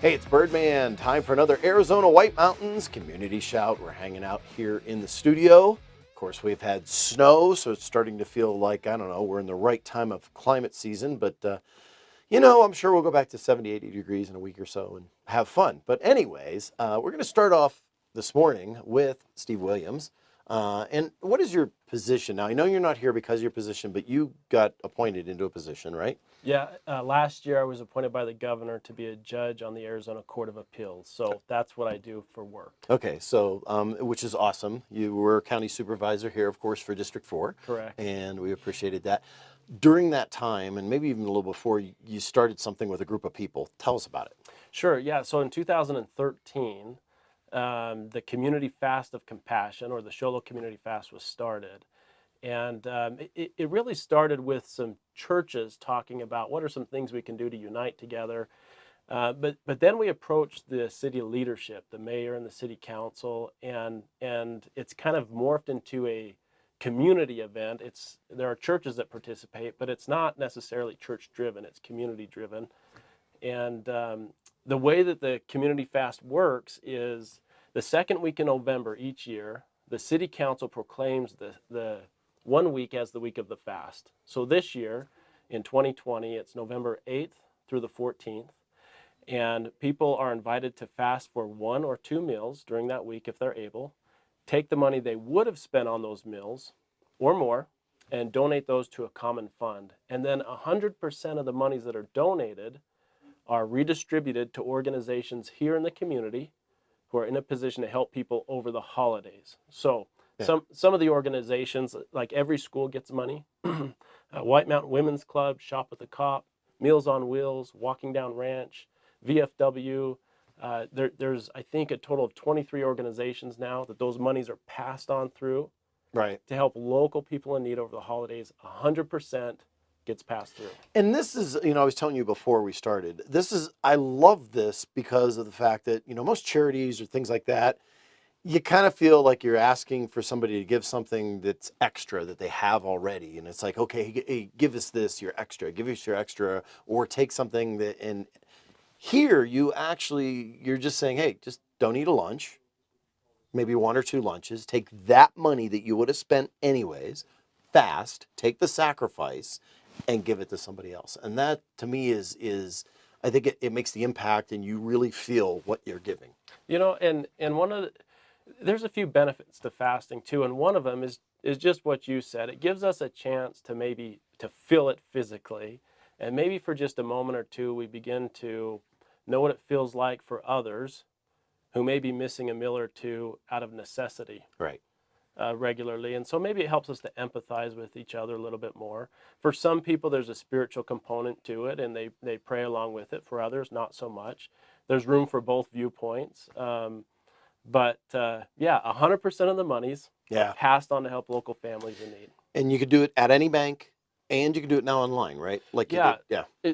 Hey, it's Birdman. Time for another Arizona White Mountains Community Shout. We're hanging out here in the studio. Of course, we've had snow, so it's starting to feel like, I don't know, we're in the right time of climate season. But, I'm sure we'll go back to 70, 80 degrees in a week or so and have fun. But anyways, we're going to start off this morning with Steve Williams. And what is your position? Now, I know you're not here because of your position, but you got appointed into a position, right? Yeah, last year I was appointed by the governor to be a judge on the Arizona Court of Appeals. So that's what I do for work. Okay, so which is awesome. You were county supervisor here, of course, for District 4. Correct. And we appreciated that. During that time, and maybe even a little before, you started something with a group of people. Tell us about it. Sure, yeah. So in 2013, the Community Fast of Compassion, or the Show Low Community Fast, was started. And it really started with some churches talking about what are some things we can do to unite together. But then we approached the city leadership, the mayor and the city council, and it's kind of morphed into a community event. There are churches that participate, but it's not necessarily church driven, it's community driven. And the way that the Community Fast works is the second week in November each year, the city council proclaims the 1 week as the week of the fast. So this year, in 2020, it's November 8th through the 14th. And people are invited to fast for 1 or 2 meals during that week if they're able. Take the money they would have spent on those meals or more and donate those to a common fund. And then 100% of the monies that are donated are redistributed to organizations here in the community who are in a position to help people over the holidays. So some of the organizations, like every school gets money. White Mountain Women's Club, Shop with the Cop, Meals on Wheels, Walking Down Ranch, VFW. There's, I think, a total of 23 organizations now that those monies are passed on through, right, to help local people in need over the holidays. 100% gets passed through. And this is, I was telling you before we started, I love this because of the fact that, most charities or things like that, you kind of feel like you're asking for somebody to give something that's extra that they have already. And it's like, okay, hey, give us this, your extra, give us your extra, or take something that, and here you're just saying, hey, just don't eat a lunch, maybe 1 or 2 lunches, take that money that you would have spent anyways, fast, take the sacrifice and give it to somebody else. And that to me is I think it makes the impact and you really feel what you're giving. And there's a few benefits to fasting too, and one of them is just what you said. It gives us a chance to feel it physically, and maybe for just a moment or two we begin to know what it feels like for others who may be missing a meal or two out of necessity. Right. Regularly, and so maybe it helps us to empathize with each other a little bit more. For some people, there's a spiritual component to it, and they pray along with it. For others, not so much. There's room for both viewpoints. But 100% of the monies passed on to help local families in need. And you could do it at any bank, and you can do it now online, right?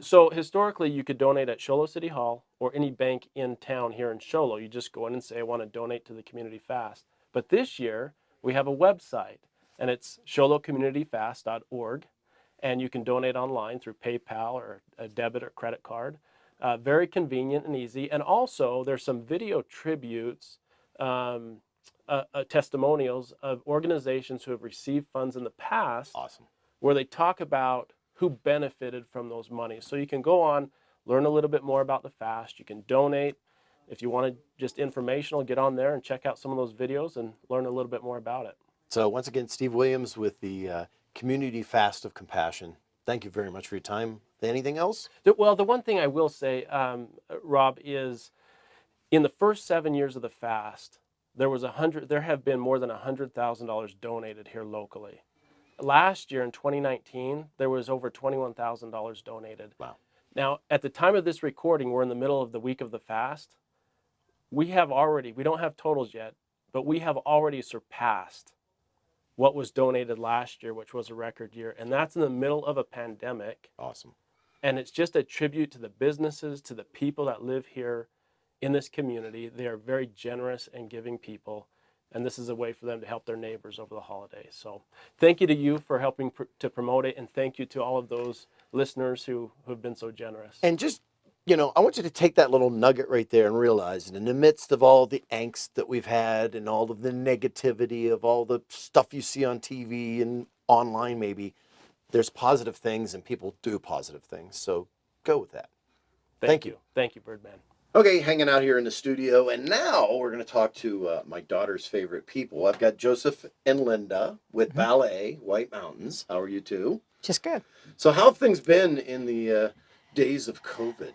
So historically, you could donate at Show Low City Hall or any bank in town here in Show Low. You just go in and say, I want to donate to the Community Fast. But this year, we have a website, and it's showlowcommunityfast.org, and you can donate online through PayPal or a debit or credit card. Very convenient and easy. And also, there's some video tributes, testimonials of organizations who have received funds in the past. Awesome. Where they talk about who benefited from those monies. So you can go on, learn a little bit more about the fast. You can donate. If you want to just informational, get on there and check out some of those videos and learn a little bit more about it. So once again, Steve Williams with the Community Fast of Compassion. Thank you very much for your time. Anything else? Well, the one thing I will say, Rob, is in the first 7 years of the fast, there have been more than $100,000 donated here locally. Last year in 2019, there was over $21,000 donated. Wow. Now, at the time of this recording, we're in the middle of the week of the fast. We don't have totals yet, but we have already surpassed what was donated last year, which was a record year. And that's in the middle of a pandemic. Awesome. And it's just a tribute to the businesses, to the people that live here in this community. They are very generous and giving people. And this is a way for them to help their neighbors over the holidays. So thank you to you for helping to promote it. And thank you to all of those listeners who have been so generous. And just I want you to take that little nugget right there and realize that in the midst of all the angst that we've had and all of the negativity of all the stuff you see on TV and online, maybe there's positive things and people do positive things. So go with that. Thank you. Thank you, Birdman. Okay, hanging out here in the studio, and now we're going to talk to my daughter's favorite people. I've got Joseph and Linda with Ballet, White Mountains. How are you two? Just good. So how have things been in the days of COVID?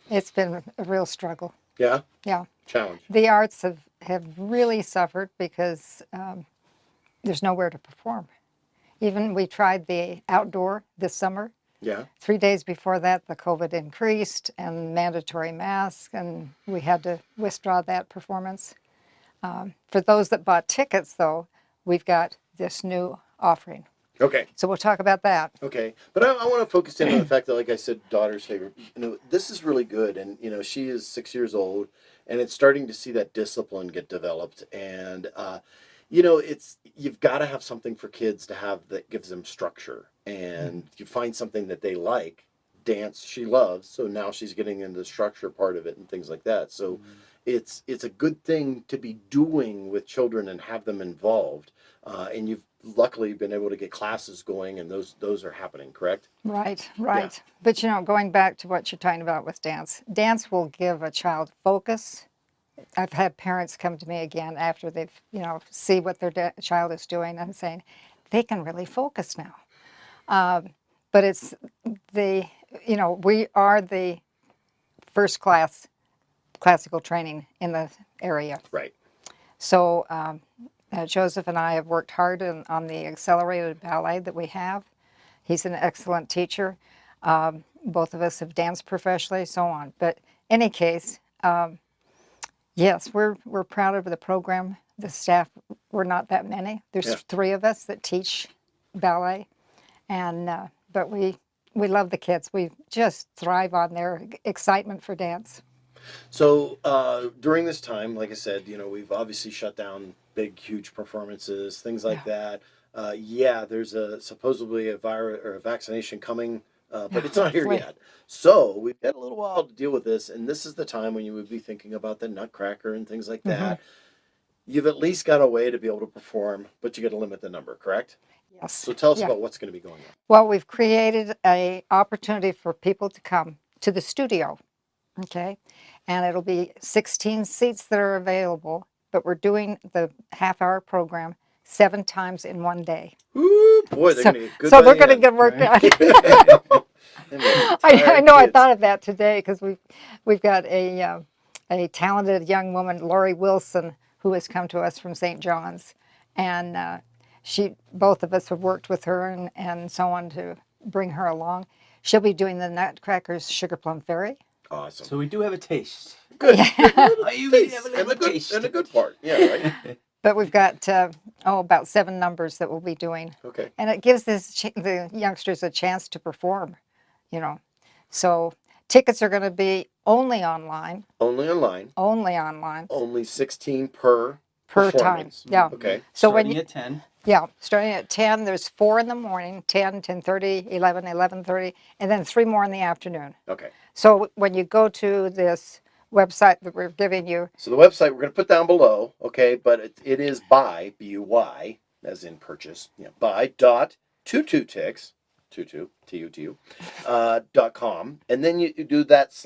It's been a real struggle. Yeah? Yeah. Challenge. The arts have really suffered because there's nowhere to perform. Even we tried the outdoor this summer. Yeah. 3 days before that, the COVID increased and mandatory masks, and we had to withdraw that performance. For those that bought tickets, though, we've got this new offering. Okay. So we'll talk about that. Okay. But I want to focus in on the fact that, like I said, daughter's favorite. This is really good. And, she is 6 years old, and it's starting to see that discipline get developed. And, you've got to have something for kids to have that gives them structure. And you find something that they like. Dance she loves, so now she's getting into the structure part of it and things like that. So it's a good thing to be doing with children and have them involved. And you've luckily been able to get classes going, and those are happening, correct? Right. Yeah. But going back to what you're talking about with dance will give a child focus. I've had parents come to me again after they've, see what their child is doing and saying they can really focus now. But it's we are the first class classical training in the area. Right. So Joseph and I have worked hard on the accelerated ballet that we have. He's an excellent teacher. Both of us have danced professionally, so on. But in any case, yes, we're proud of the program. The staff, we're not that many. There's 3 of us that teach ballet, and but we love the kids. We just thrive on their excitement for dance. So during this time, like I said, we've obviously shut down big, huge performances, things like that. There's supposedly a virus or a vaccination coming, but it's not here yet. So we've got a little while to deal with this, and this is the time when you would be thinking about the Nutcracker and things like that. You've at least got a way to be able to perform, but you got to limit the number, correct? Yes. So tell us about what's going to be going on. Well, we've created an opportunity for people to come to the studio, okay? And it'll be 16 seats that are available, but we're doing the half-hour program 7 times in 1 day. Ooh, boy, they're going to get good. So they're going to get work done. I know. I thought of that today because we've got a talented young woman, Lori Wilson, who has come to us from St. John's, and both of us have worked with her and so on to bring her along. She'll be doing the Nutcracker's Sugar Plum Fairy. Awesome. So we do have a taste. Good. And a good part. Yeah, right. But we've got about 7 numbers that we'll be doing. Okay. And it gives the youngsters a chance to perform, So tickets are going to be only online. Only online. Only online. Only 16 per time. performance. Yeah. Okay. So starting at 10. Yeah, starting at 10. There's 4 in the morning, 10, 10:30, 11, 11:30, and then 3 more in the afternoon. Okay. So when you go to this website that we're giving you. So the website we're going to put down below, okay, but it is buy, B-U-Y, as in purchase, buy dot tututix, tutu, T-U-T-U, .com, and then you do that /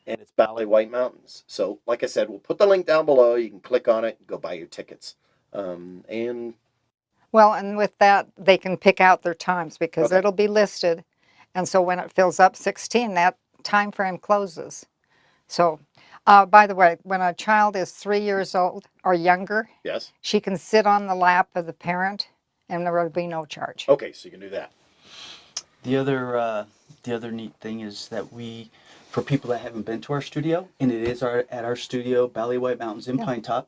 and it's Ballet White Mountains. So like I said, we'll put the link down below. You can click on it, go buy your tickets. And with that, they can pick out their times because it'll be listed. And so when it fills up 16, that time frame closes. So, by the way, when a child is 3 years old or younger, yes, she can sit on the lap of the parent and there will be no charge. Okay, so you can do that. The other neat thing is that for people that haven't been to our studio, and it is at our studio, Ballet White Mountains in Pinetop,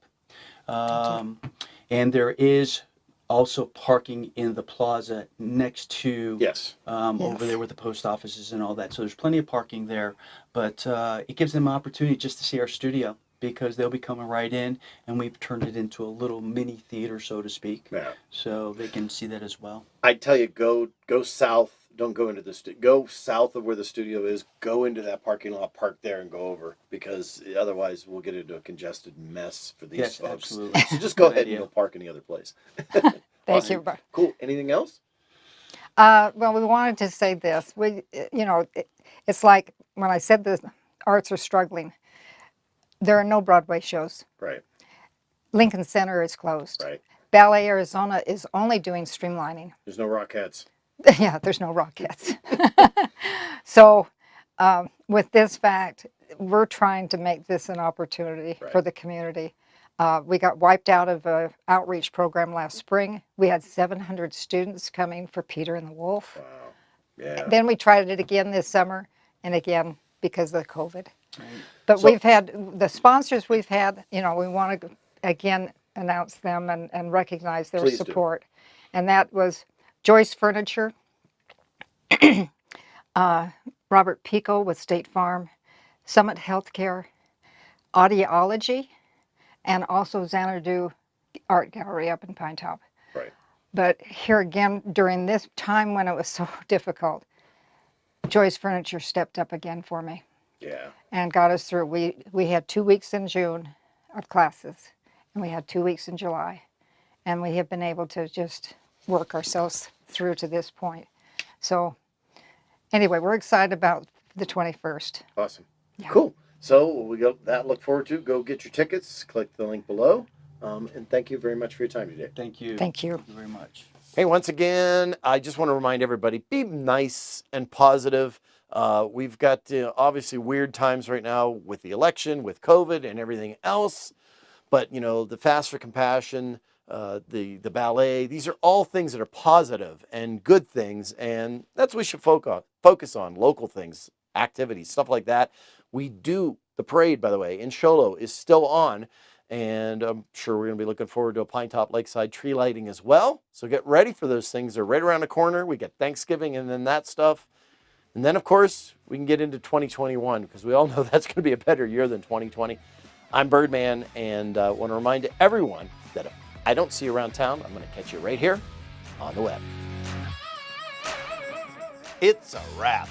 and there is also parking in the plaza next to over there where the post office is and all that. So there's plenty of parking there, but it gives them an opportunity just to see our studio because they'll be coming right in, and we've turned it into a little mini theater, so to speak. Yeah. So they can see that as well. I tell you, go south don't go into the go south of where the studio is, go into that parking lot, park there, and go over, because otherwise we'll get into a congested mess for these Yes, folks. absolutely. So just go Good ahead idea. and go park any other place. Thank Awesome. you. Cool. Anything else? Well, we wanted to say this. It's like when I said the arts are struggling. There are no Broadway shows. Right. Lincoln Center is closed. Right. Ballet Arizona is only doing streamlining. There's no Rockettes. Yeah, there's no Rockettes. So, with this fact, we're trying to make this an opportunity for the community. We got wiped out of an outreach program last spring. We had 700 students coming for Peter and the Wolf. Wow. Yeah. Then we tried it again this summer, and again because of the COVID. Right. But So- we've had the sponsors we've had. We want to again announce them and recognize their Please do. support. And that was Joyce Furniture, Robert Pico with State Farm, Summit Healthcare, Audiology, and also Xanadu Art Gallery up in Pinetop. Right. But here again, during this time when it was so difficult, Joyce Furniture stepped up again for me Yeah. and got us through. We had 2 weeks in June of classes, and we had 2 weeks in July. And we have been able to just work ourselves through to this point. So anyway, we're excited about the 21st. Awesome. Yeah. Cool. So we got that to look forward to. Go get your tickets. Click the link below. And thank you very much for your time today. Thank you. Thank you. Thank you very much. Hey, once again, I just want to remind everybody, be nice and positive. We've got obviously weird times right now with the election, with COVID and everything else. But, the Fast for Compassion, the ballet, these are all things that are positive and good things. And that's what we should focus on, local things, activities, stuff like that. We do, the parade, by the way, in Sholo is still on. And I'm sure we're going to be looking forward to a Pinetop Lakeside tree lighting as well. So get ready for those things. They're right around the corner. We get Thanksgiving and then that stuff. And then, of course, we can get into 2021 because we all know that's going to be a better year than 2020. I'm Birdman, and want to remind everyone that if I don't see you around town, I'm going to catch you right here on the web. It's a wrap.